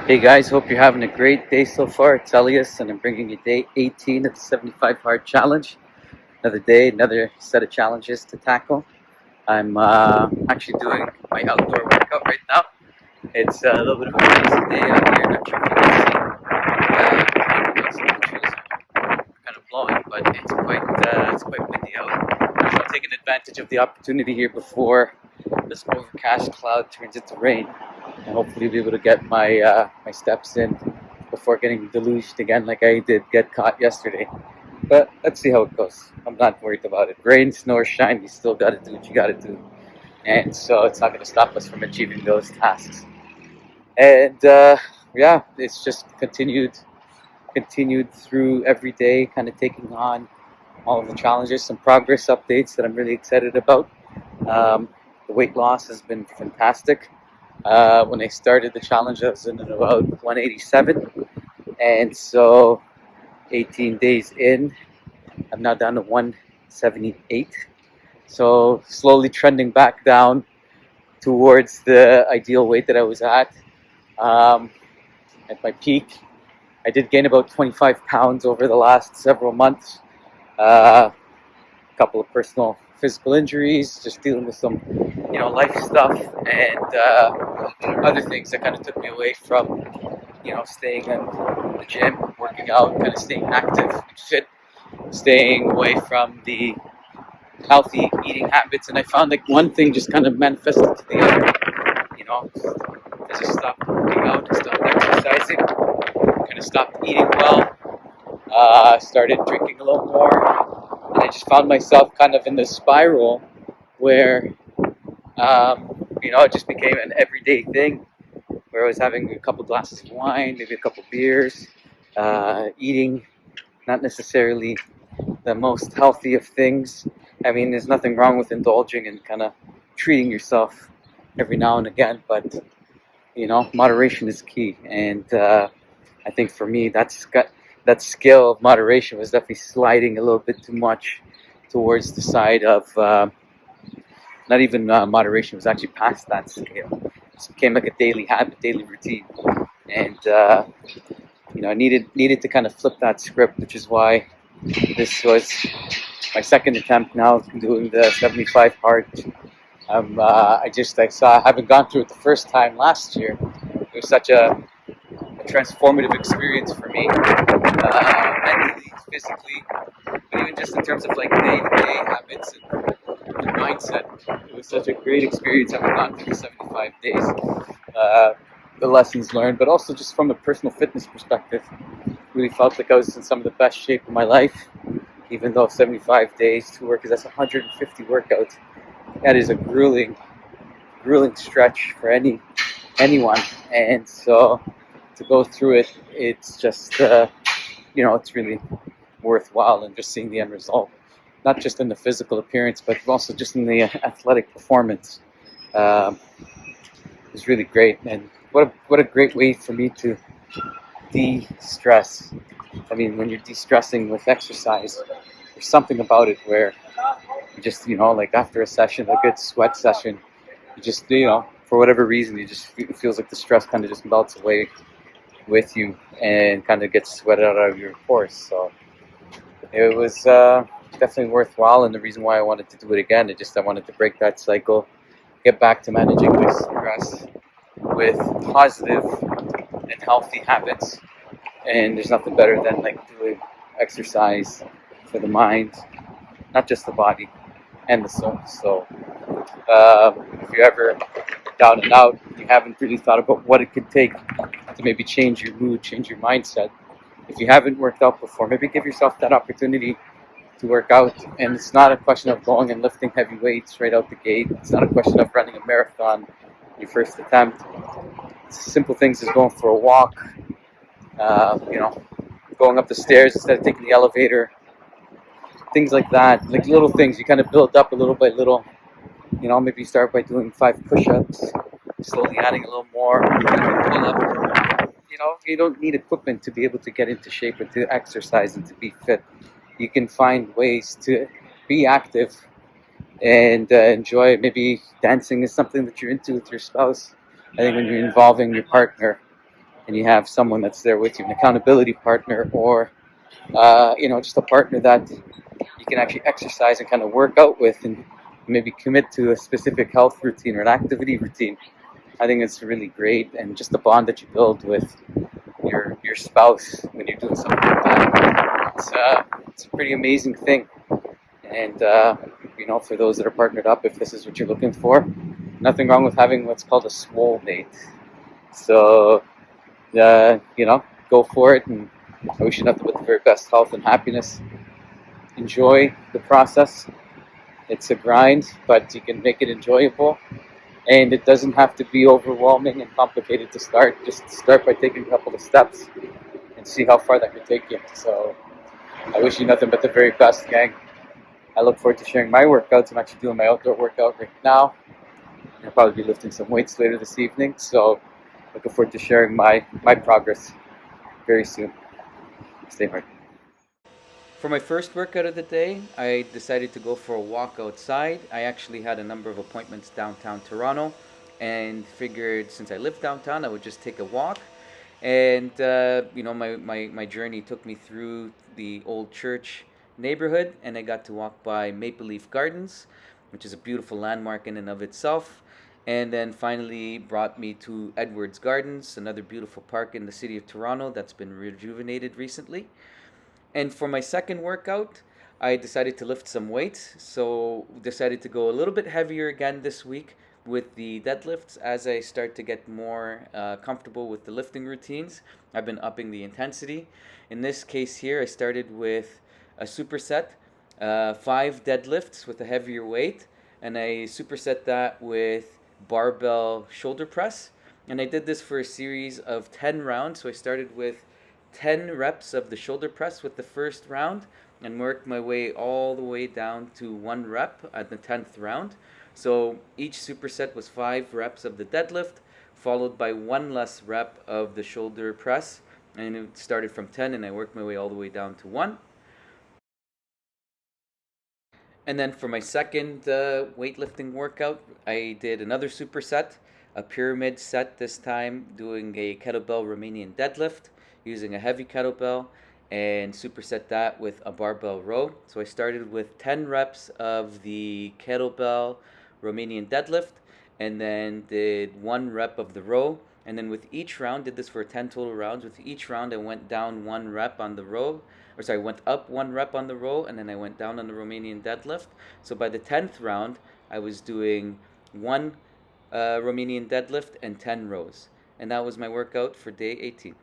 Hey guys, hope you're having a great day so far. It's Elias, and I'm bringing you day 18 of the 75 Hard Challenge. Another day, another set of challenges to tackle. I'm actually doing my outdoor workout right now. It's a little bit of a crazy day out here. Not sure if you can see. Some of the trees are kind of blowing, but it's quite windy out. So I'm taking advantage of the opportunity here before this overcast cloud turns into rain, and hopefully be able to get my steps in before getting deluged again like I did get caught yesterday. But let's see how it goes. I'm not worried about it. Rain, snow, or shine, you still got to do what you got to do, and so it's not going to stop us from achieving those tasks. And yeah, it's just continued through every day, kind of taking on all of the challenges, some progress updates that I'm really excited about. The weight loss has been fantastic. When I started the challenge, I was in at about 187, and so 18 days in, I'm now down to 178. So slowly trending back down towards the ideal weight that I was um, at my peak. I did gain about 25 pounds over the last several months. A couple of personal physical injuries, just dealing with some, life stuff, and other things that kind of took me away from, staying in the gym, working out, kind of staying active and fit, staying away from the healthy eating habits. And I found like one thing just kind of manifested to the other. As I stopped working out and stopped exercising, kind of stopped eating well, started drinking a little more, and I just found myself kind of in this spiral where, it just became an everyday thing, where I was having a couple glasses of wine, maybe a couple beers, eating not necessarily the most healthy of things. I mean, there's nothing wrong with indulging and kind of treating yourself every now and again, but moderation is key. And I think for me, that scale of moderation was definitely sliding a little bit too much towards the side of not even moderation. It was actually past that scale. It became like a daily habit, daily routine, and I needed to kind of flip that script, which is why this was my second attempt now doing the 75 hard. Having gone through it the first time last year, it was such a transformative experience for me, mentally, physically, but even just in terms of like day-to-day habits and mindset. It was such a great experience having gone through the 75 days. The lessons learned, but also just from a personal fitness perspective, really felt like I was in some of the best shape of my life, even though 75 days to work, because that's 150 workouts. That is a grueling stretch for anyone, and so to go through it, it's just it's really worthwhile, and just seeing the end result, not just in the physical appearance, but also just in the athletic performance, is really great. And what a great way for me to de-stress. I mean, when you're de-stressing with exercise, there's something about it where you just, like after a session, a good sweat session, you just, for whatever reason, it feels like the stress kind of just melts away with you and kind of gets sweated out of your pores. So it was definitely worthwhile, and the reason why I wanted to do it again, I wanted to break that cycle, get back to managing my stress with positive and healthy habits. And there's nothing better than like doing exercise for the mind, not just the body and the soul. So if you're ever down and out, you haven't really thought about what it could take to maybe change your mood, change your mindset. If you haven't worked out before, maybe give yourself that opportunity to work out. And it's not a question of going and lifting heavy weights right out the gate. It's not a question of running a marathon your first attempt. It's simple things as going for a walk, going up the stairs instead of taking the elevator, things like that, like little things you kind of build up a little by little. Maybe you start by doing 5 push-ups, slowly adding a little more, pull up. You don't need equipment to be able to get into shape and to exercise and to be fit. You can find ways to be active and enjoy. Maybe dancing is something that you're into with your spouse. I think when you're involving your partner and you have someone that's there with you, an accountability partner, or just a partner that you can actually exercise and kind of work out with, and maybe commit to a specific health routine or an activity routine. I think it's really great, and just the bond that you build with your spouse when you're doing something like that. It's a pretty amazing thing. And for those that are partnered up, if this is what you're looking for, nothing wrong with having what's called a swole date. So, go for it, and I wish you nothing but the very best health and happiness. Enjoy the process. It's a grind, but you can make it enjoyable, and it doesn't have to be overwhelming and complicated to start. Just start by taking a couple of steps and see how far that could take you. So I wish you nothing but the very best, gang. I look forward to sharing my workouts. I'm actually doing my outdoor workout right now. I'll probably be lifting some weights later this evening. So looking forward to sharing my progress very soon. Stay hard. For my first workout of the day, I decided to go for a walk outside. I actually had a number of appointments downtown Toronto and figured since I live downtown, I would just take a walk. And, my journey took me through the old church neighborhood, and I got to walk by Maple Leaf Gardens, which is a beautiful landmark in and of itself. And then finally brought me to Edwards Gardens, another beautiful park in the city of Toronto that's been rejuvenated recently. And for my second workout, I decided to lift some weights. So decided to go a little bit heavier again this week with the deadlifts as I start to get more comfortable with the lifting routines. I've been upping the intensity. In this case here, I started with a superset, 5 deadlifts with a heavier weight, and I superset that with barbell shoulder press. And I did this for a series of 10 rounds. So I started with 10 reps of the shoulder press with the first round and worked my way all the way down to 1 rep at the 10th round. So each superset was 5 reps of the deadlift, followed by 1 less rep of the shoulder press. And it started from 10 and I worked my way all the way down to 1. And then for my second weightlifting workout, I did another superset, a pyramid set this time, doing a kettlebell Romanian deadlift using a heavy kettlebell, and superset that with a barbell row. So I started with 10 reps of the kettlebell Romanian deadlift, and then did 1 rep of the row. And then with each round, did this for 10 total rounds. With each round, I went down 1 rep on the row, went up 1 rep on the row, and then I went down on the Romanian deadlift. So by the 10th round, I was doing 1 Romanian deadlift and 10 rows. And that was my workout for day 18.